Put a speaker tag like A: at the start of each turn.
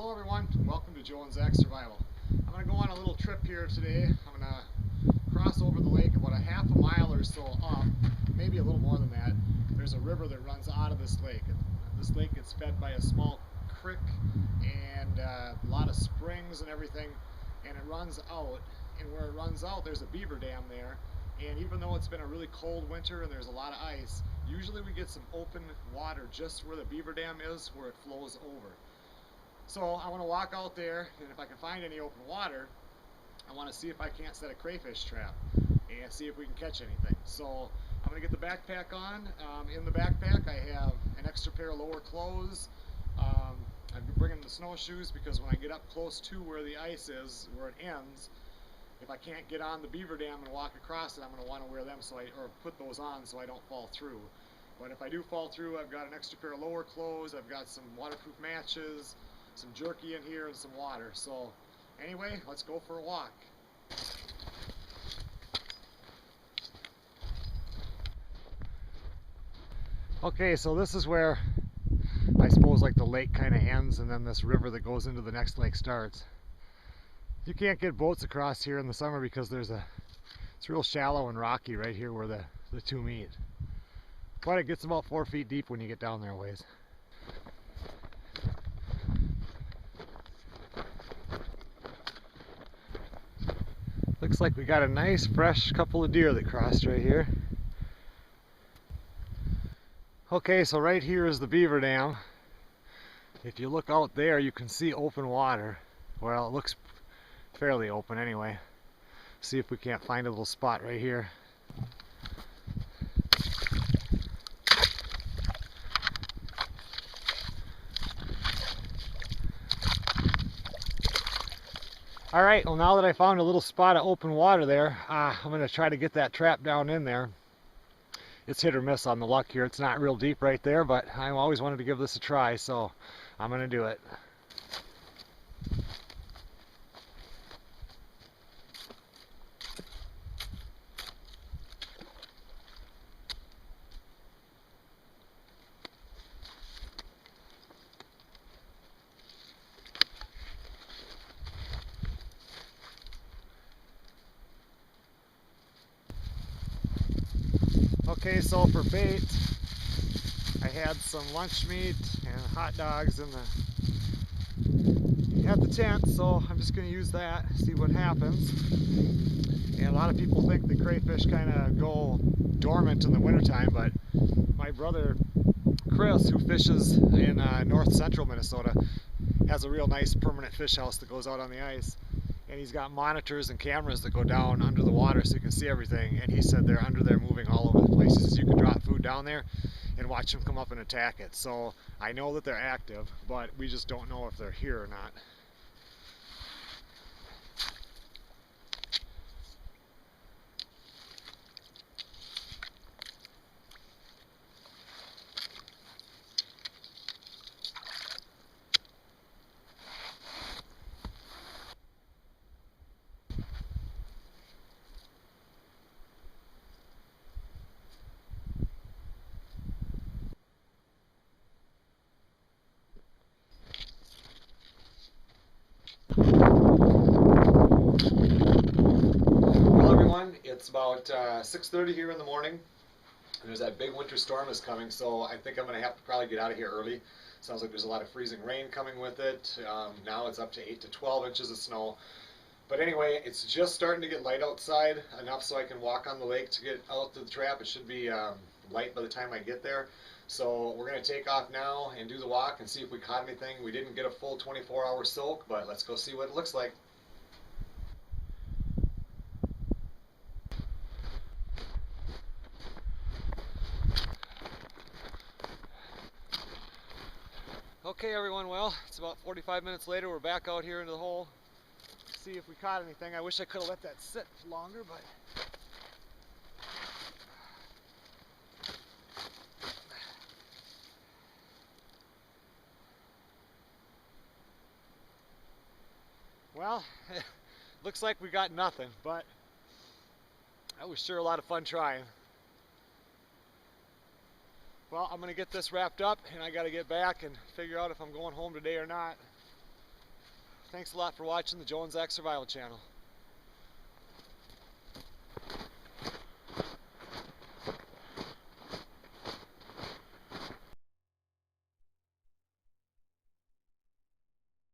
A: Hello everyone, welcome to Joe and Zach's Survival. I'm going to go on a little trip here today. I'm going to cross over the lake about a half a mile or so up, maybe a little more than that. There's a river that runs out of this lake. This lake gets fed by a small creek and a lot of springs and everything, and it runs out, and where it runs out there's a beaver dam there. And even though it's been a really cold winter and there's a lot of ice, usually we get some open water just where the beaver dam is, where it flows over. So I want to walk out there, and if I can find any open water, I want to see if I can't set a crayfish trap and see if we can catch anything. So I'm going to get the backpack on. In the backpack I have an extra pair of lower clothes. I'm bringing the snowshoes because when I get up close to where the ice is, where it ends, if I can't get on the beaver dam and walk across it, I'm going to want to wear them or put those on so I don't fall through. But if I do fall through, I've got an extra pair of lower clothes, I've got some waterproof matches, some jerky in here, and some water. So anyway, let's go for a walk. Okay, so this is where I suppose like the lake kind of ends, and then this river that goes into the next lake starts. You can't get boats across here in the summer because it's real shallow and rocky right here where the two meet. But it gets about 4 feet deep when you get down there a ways. Looks like we got a nice fresh couple of deer that crossed right here. Okay, so right here is the beaver dam. If you look out there, you can see open water. Well, it looks fairly open anyway. See if we can't find a little spot right here. Alright, well now that I found a little spot of open water there, I'm going to try to get that trap down in there. It's hit or miss on the luck here. It's not real deep right there, but I always wanted to give this a try, so I'm going to do it. Okay, so for bait, I had some lunch meat and hot dogs at the tent, so I'm just going to use that, see what happens. And a lot of people think the crayfish kind of go dormant in the wintertime, but my brother Chris, who fishes in north central Minnesota, has a real nice permanent fish house that goes out on the ice. And he's got monitors and cameras that go down under the water so you can see everything. And he said they're under there moving all over the place. He says you can drop food down there and watch them come up and attack it. So I know that they're active, but we just don't know if they're here or not. It's about 6:30 here in the morning, and there's that big winter storm is coming, so I think I'm going to have to probably get out of here early. Sounds like there's a lot of freezing rain coming with it. Now it's up to 8 to 12 inches of snow. But anyway, it's just starting to get light outside, enough so I can walk on the lake to get out to the trap. It should be light by the time I get there. So we're going to take off now and do the walk and see if we caught anything. We didn't get a full 24-hour soak, but let's go see what it looks like. Okay everyone, well, it's about 45 minutes later. We're back out here into the hole. See if we caught anything. I wish I could have let that sit longer, but well, looks like we got nothing, but that was sure a lot of fun trying. Well, I'm going to get this wrapped up, and I got to get back and figure out if I'm going home today or not. Thanks a lot for watching the Joe and Zach Survival Channel.